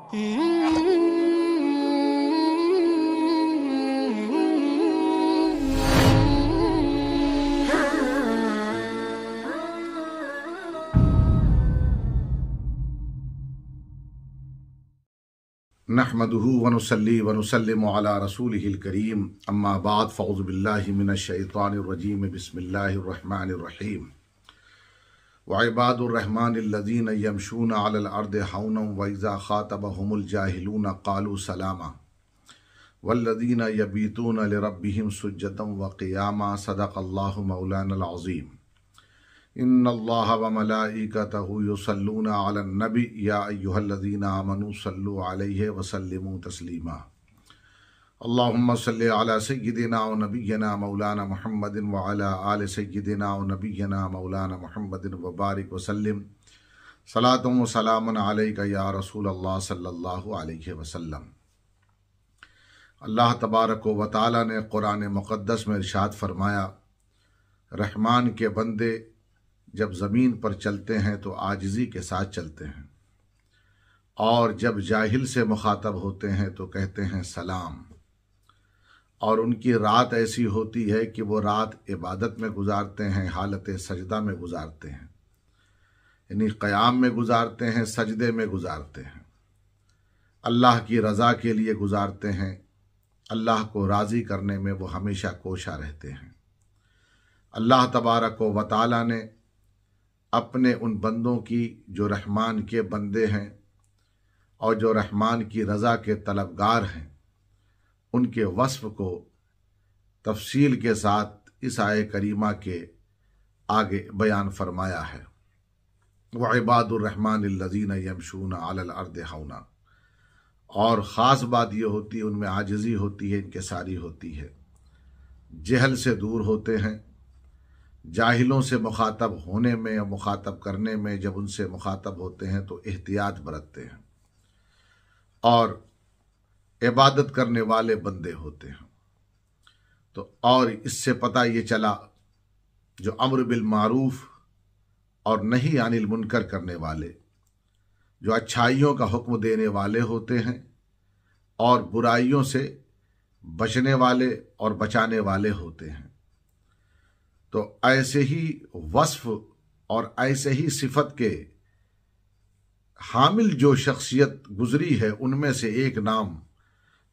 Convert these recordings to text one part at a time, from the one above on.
नहमदुहु व नुसल्ली व नुसल्लिमु अला रसूलिहिल करीम अम्मा बाद फ़अऊज़ु बिल्लाहि मिनश शैतानिर रजीम बिस्मिल्लाहिर रहमानिर रहीम व इबादुर रहमानिल लज़ीना यमशूना अलल अर्दि हौनन व इज़ा ख़ातबहुमुल जाहिलूना क़ालू सलामा वल्लज़ीना यबीतूना लिरब्बिहिम सुज्जदन व क़ियामा सदक़ल्लाहु मौलानल अज़ीम इन्नल्लाह व मलाइकतहु युसल्लूना अलन नबी या अय्युहल्लज़ीना आमनू सल्लु अलैहि व सल्लिमू तस्लीमा अल्लाहुम्मा सल्लि अला सय्यिदिना व नबिय्यिना मौलाना मुहम्मदिन व अला आलि सय्यिदिना व नबिय्यिना मौलाना मुहम्मदिन व बारिक व सल्लिम सलातुन व सलामुन अलैका या रसूल अल्लाह सल्लल्लाहु अलैहि वसल्लम। अल्लाह तबारक व तआला ने कुरान मुक़द्दस में इरशाद फरमाया, रहमान के बंदे जब ज़मीन पर चलते हैं तो आजिज़ी के साथ चलते हैं, और जब जाहिल से मुखातब होते हैं तो कहते हैं सलाम। और उनकी रात ऐसी होती है कि वो रात इबादत में गुजारते हैं, हालत सजदा में गुजारते हैं, यानी क़याम में गुजारते हैं, सजदे में गुजारते हैं, अल्लाह की रज़ा के लिए गुजारते हैं, अल्लाह को राज़ी करने में वो हमेशा कोशा रहते हैं। अल्लाह तबारक व तआला ने अपने उन बंदों की जो रहमान के बंदे हैं और जो रहमान की रज़ा के तलबगार हैं, उनके वस्फ़ को तफसील के साथ इस आये करीमा के आगे बयान फरमाया है। व इबादुर रहमानिल लज़ीना यमशूना अलल अर्दि हौना, और ख़ास बात यह होती है उनमें आजिज़ी होती है, इनकिसारी होती है, जहल से दूर होते हैं, जाहिलों से मुखातब होने में और मुखातब करने में जब उनसे मुखातब होते हैं तो एहतियात बरतते हैं, और इबादत करने वाले बंदे होते हैं। तो और इससे पता ये चला जो अम्र बिल मारूफ और नही अनिल मुनकर करने वाले, जो अच्छाइयों का हुक्म देने वाले होते हैं और बुराइयों से बचने वाले और बचाने वाले होते हैं, तो ऐसे ही वस्फ और ऐसे ही सिफत के हामिल जो शख्सियत गुजरी है, उनमें से एक नाम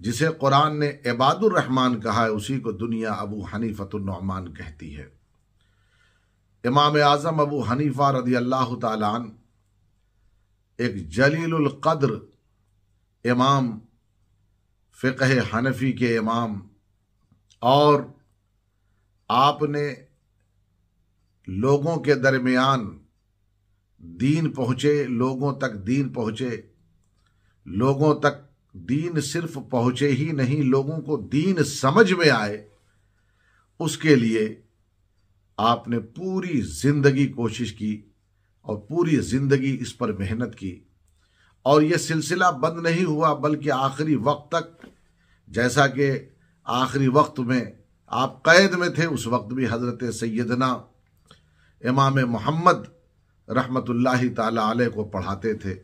जिसे कुरान ने इबादुर रहमान कहा है, उसी को दुनिया अबू हनीफतुन नुअमान कहती है। इमाम आज़म अबू हनीफा रज़ी अल्लाह तआला अन्हु एक जलीलुल क़द्र इमाम, फ़िक़्ह हनफी के इमाम, और आपने लोगों के दरमियान दीन पहुँचे, लोगों तक दीन पहुँचे, लोगों तक दीन सिर्फ पहुँचे ही नहीं, लोगों को दीन समझ में आए, उसके लिए आपने पूरी ज़िंदगी कोशिश की और पूरी ज़िंदगी इस पर मेहनत की, और यह सिलसिला बंद नहीं हुआ बल्कि आखिरी वक्त तक, जैसा कि आखिरी वक्त में आप कैद में थे, उस वक्त भी हज़रत सैयदना इमाम मोहम्मद रहमतुल्लाहि ताला अलैह को पढ़ाते थे।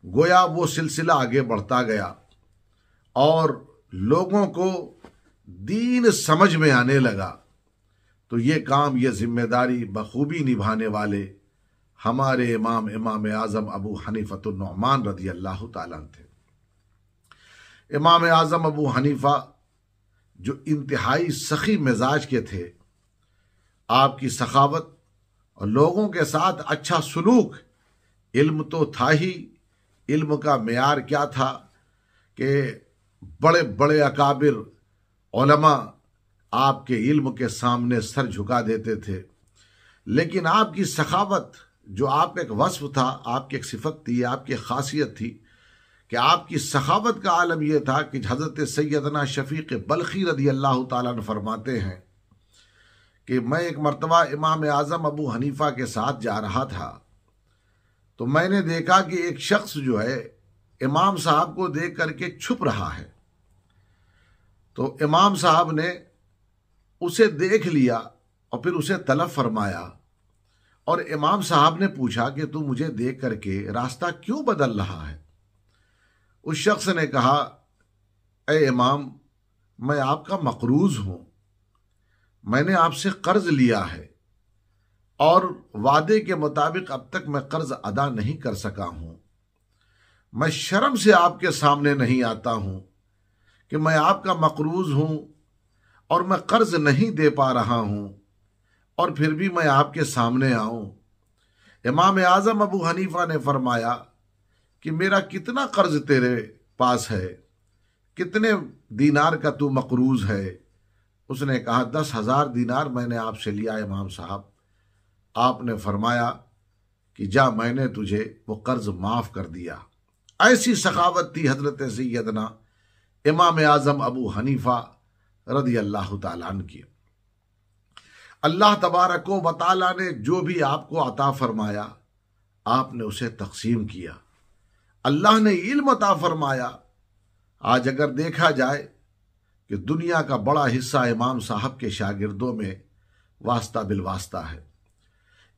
गोया वो सिलसिला आगे बढ़ता गया और लोगों को दीन समझ में आने लगा। तो ये काम, ये जिम्मेदारी बखूबी निभाने वाले हमारे इमाम आज़म अबू हनीफतुन नुअमान रज़ी अल्लाह ताला थे। इमाम आज़म अबू हनीफा जो इंतहाई सखी मिजाज के थे, आपकी सखावत और लोगों के साथ अच्छा सलूक, इल्म तो था ही, इल्म का मेयार क्या था कि बड़े बड़े अकाबिर उलमा आपके इल्म के सामने सर झुका देते थे, लेकिन आपकी सखावत जो आपका एक वस्फ था, आपकी एक सिफत थी, आपकी खासियत थी कि आपकी सखावत का आलम यह था कि हज़रत सैयदना शफीक़ बल्खी रज़ी अल्लाह ताला अन्हु फरमाते हैं कि मैं एक मर्तबा इमाम आज़म अबू हनीफा के साथ जा रहा था, तो मैंने देखा कि एक शख्स जो है इमाम साहब को देख करके छुप रहा है। तो इमाम साहब ने उसे देख लिया और फिर उसे तलब फरमाया, और इमाम साहब ने पूछा कि तू मुझे देख करके रास्ता क्यों बदल रहा है। उस शख्स ने कहा, ए इमाम, मैं आपका मकरूज हूं, मैंने आपसे कर्ज लिया है और वादे के मुताबिक अब तक मैं कर्ज अदा नहीं कर सका हूं। मैं शर्म से आपके सामने नहीं आता हूं कि मैं आपका मकरूज हूं और मैं कर्ज नहीं दे पा रहा हूं और फिर भी मैं आपके सामने आऊं। इमाम आजम अबू हनीफा ने फरमाया कि मेरा कितना कर्ज तेरे पास है, कितने दीनार का तू मकरूज है? उसने कहा, 10,000 दीनार मैंने आपसे लिया इमाम साहब। आपने फरमाया कि जा, मैंने तुझे वो कर्ज माफ कर दिया। ऐसी सखावत थी हजरत सैयदना इमाम आजम अबू हनीफा रदी अल्लाह ताला अन्हु की। अल्लाह तबारक व तआला ने जो भी आपको अता फरमाया, आपने उसे तकसीम किया। अल्लाह ने इल्म अता फरमाया। आज अगर देखा जाए कि दुनिया का बड़ा हिस्सा इमाम साहब के शागिर्दों में वास्ता बिलवास्ता है।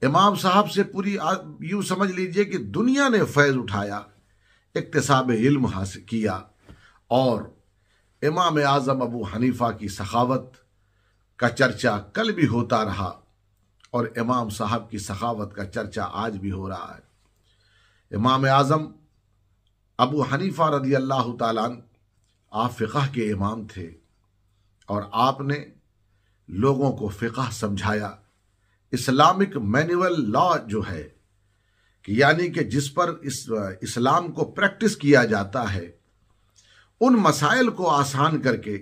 इमाम साहब से पूरी यूं समझ लीजिए कि दुनिया ने फैज उठाया, इक्तिसाब इल्म हासिल किया और इमाम आजम अबू हनीफा की सखावत का चर्चा कल भी होता रहा और इमाम साहब की सखावत का चर्चा आज भी हो रहा है। इमाम आजम अबू हनीफा रदी अल्लाह ताला अन्हु, आप फ़िक़ह के इमाम थे और आपने लोगों को फ़िक़ह समझाया। इस्लामिक मैनुअल लॉ जो है कि यानी कि जिस पर इस्लाम को प्रैक्टिस किया जाता है, उन मसाइल को आसान करके,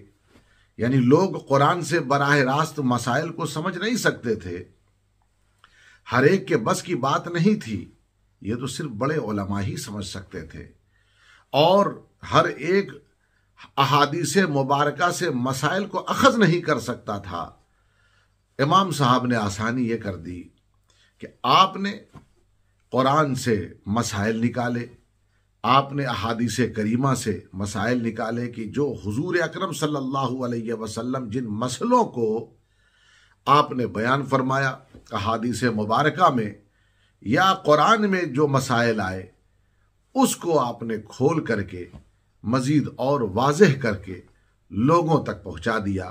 यानी लोग कुरान से बराह रास्त मसाइल को समझ नहीं सकते थे, हर एक के बस की बात नहीं थी, ये तो सिर्फ बड़े उलमा ही समझ सकते थे और हर एक अहादीस मुबारका से मसाइल को अखज़ नहीं कर सकता था। इमाम साहब ने आसानी ये कर दी कि आपने कुरान से मसाइल निकाले, आपने अहादीस करीमा से मसाइल निकाले कि जो हुजूर अकरम सल्लल्लाहु अलैहि वसल्लम जिन मसलों को आपने बयान फरमाया अहादीस मुबारका में या कुरान में जो मसाइल आए, उसको आपने खोल करके मजीद और वाज़ेह करके लोगों तक पहुंचा दिया।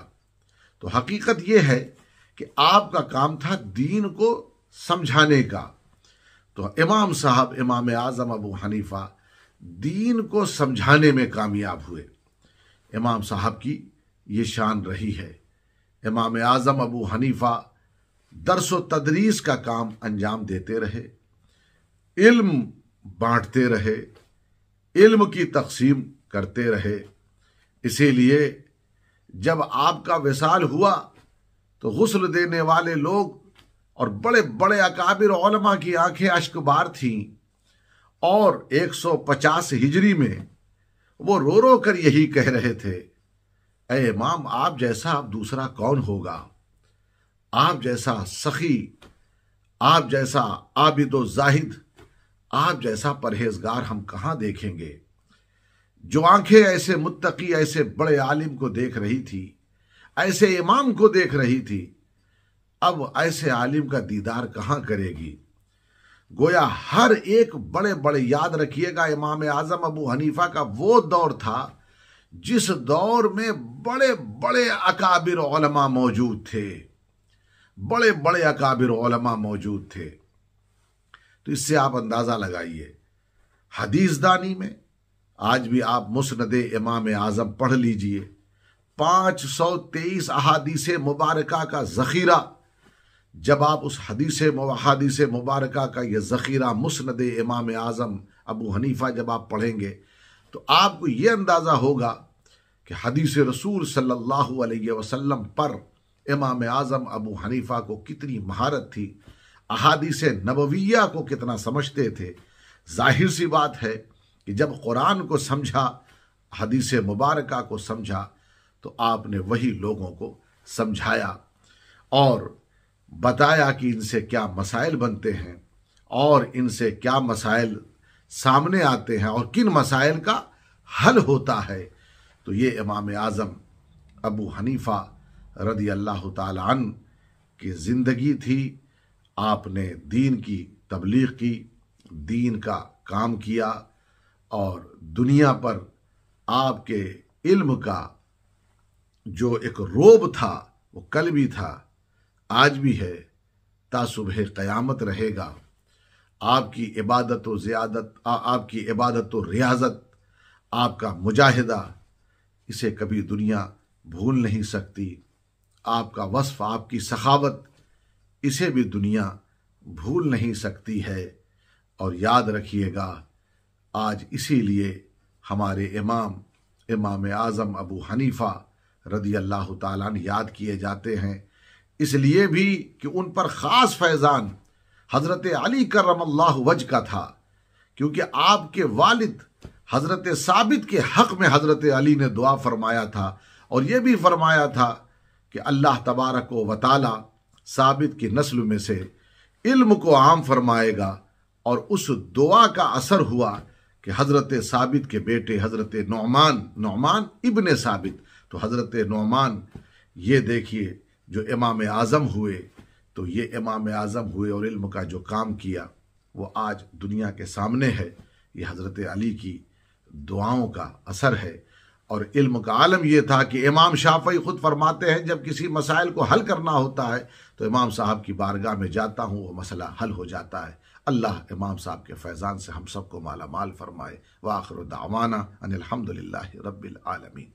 तो हकीकत यह है कि आपका काम था दीन को समझाने का। तो इमाम साहब इमाम आजम अबू हनीफा दीन को समझाने में कामयाब हुए। इमाम साहब की ये शान रही है। इमाम आजम अबू हनीफा दर्स व तदरीस का काम अंजाम देते रहे, इल्म बांटते रहे, इल्म की तकसीम करते रहे। इसीलिए जब आपका विसाल हुआ तो गुस्ल देने वाले लोग और बड़े बड़े अकाबिर उलमा की आंखें अश्कबार थीं और 150 हिजरी में वो रो रो कर यही कह रहे थे, ए इमाम, आप जैसा अब दूसरा कौन होगा? आप जैसा सखी, आप जैसा आबिदो जाहिद, आप जैसा परहेजगार हम कहां देखेंगे? जो आंखें ऐसे मुत्तकी, ऐसे बड़े आलिम को देख रही थी, ऐसे इमाम को देख रही थी, अब ऐसे आलिम का दीदार कहां करेगी? गोया हर एक बड़े बड़े, याद रखिएगा, इमाम आजम अबू हनीफा का वो दौर था जिस दौर में बड़े बड़े अकाबिर उलमा मौजूद थे, बड़े बड़े अकाबिर उलमा मौजूद थे। तो इससे आप अंदाजा लगाइए, हदीस दानी में आज भी आप मुस्नद इमाम आजम पढ़ लीजिए, 523 अहादीस मुबारका का ज़ख़ीरा। जब आप उस हदीस मुबारका का ये ज़ख़ीरा मुस्नद इमाम आजम अबू हनीफा जब आप पढ़ेंगे तो आपको ये अंदाज़ा होगा कि हदीस रसूल सल्लल्लाहु अलैहि वसल्लम पर इमाम आजम अबू हनीफा को कितनी महारत थी, अहादीस नबविया को कितना समझते थे। जाहिर सी बात है कि जब कुरान को समझा, हदीस मुबारका को समझा, तो आपने वही लोगों को समझाया और बताया कि इनसे क्या मसाइल बनते हैं और इनसे क्या मसाइल सामने आते हैं और किन मसाइल का हल होता है। तो ये इमाम आजम अबू हनीफा रदी अल्लाह ताला अन्हु की ज़िंदगी थी। आपने दीन की तबलीग की, दीन का काम किया और दुनिया पर आपके इल्म का जो एक रोब था वो कल भी था, आज भी है, ता सुबह क़यामत रहेगा। आपकी इबादत व ज़ियादत, आपकी इबादत व रियाजत, आपका मुजाहिदा, इसे कभी दुनिया भूल नहीं सकती। आपका वस्फ, आपकी सखावत, इसे भी दुनिया भूल नहीं सकती है। और याद रखिएगा, आज इसीलिए हमारे इमाम आज़म अबू हनीफ़ा रदी अल्लाह ताला अन्हु याद किए जाते हैं, इसलिए भी कि उन पर ख़ास फैज़ान हज़रत अली करमल्लाहु वजह का था, क्योंकि आपके वालिद हज़रत साबित के हक़ में हज़रत अली ने दुआ फरमाया था, और यह भी फरमाया था कि अल्लाह तबारक व तआला साबित की नस्ल में से इल्म को आम फरमाएगा। और उस दुआ का असर हुआ कि हज़रत साबित के बेटे हज़रत नौमान इब्ने साबित, तो हज़रत नौमान, ये देखिए जो इमाम आज़म हुए, तो ये इमाम आज़म हुए और इल्म का जो काम किया वो आज दुनिया के सामने है। ये हज़रत अली की दुआओं का असर है। और इल्म का आलम यह था कि इमाम शाफ़ई खुद फरमाते हैं, जब किसी मसाइल को हल करना होता है तो इमाम साहब की बारगाह में जाता हूँ, वो मसला हल हो जाता है। अल्लाह इमाम साहब के फैज़ान से हम सबको माला माल फरमाए। व आखिर दावाना अनिल हम्दुलिल्लाहि रब्बिल आलमीन।